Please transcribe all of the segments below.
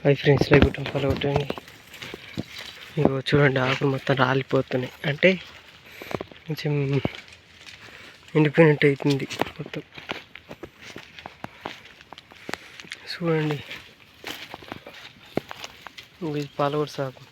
అవి friends like కొట్టండి, follow కొట్టండి. ఇగో చూడండి ఆకులు మొత్తం రాలిపోతున్నాయి, అంటే కొంచెం ఎండిపోయినట్టు అవుతుంది మొత్తం. చూడండి ఇది పాలగొట్టు సాగు.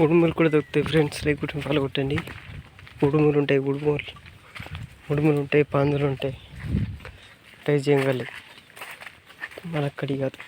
ఉడుములు కూడా దొరుకుతాయి ఫ్రెండ్స్, లైక్ కొట్టండి, ఫాలో కొట్టండి. ఉడుములు ఉంటాయి, ఉడుములు ఉంటాయి, పందులు ఉంటాయి, జంగలి మనక్కడి కాదు.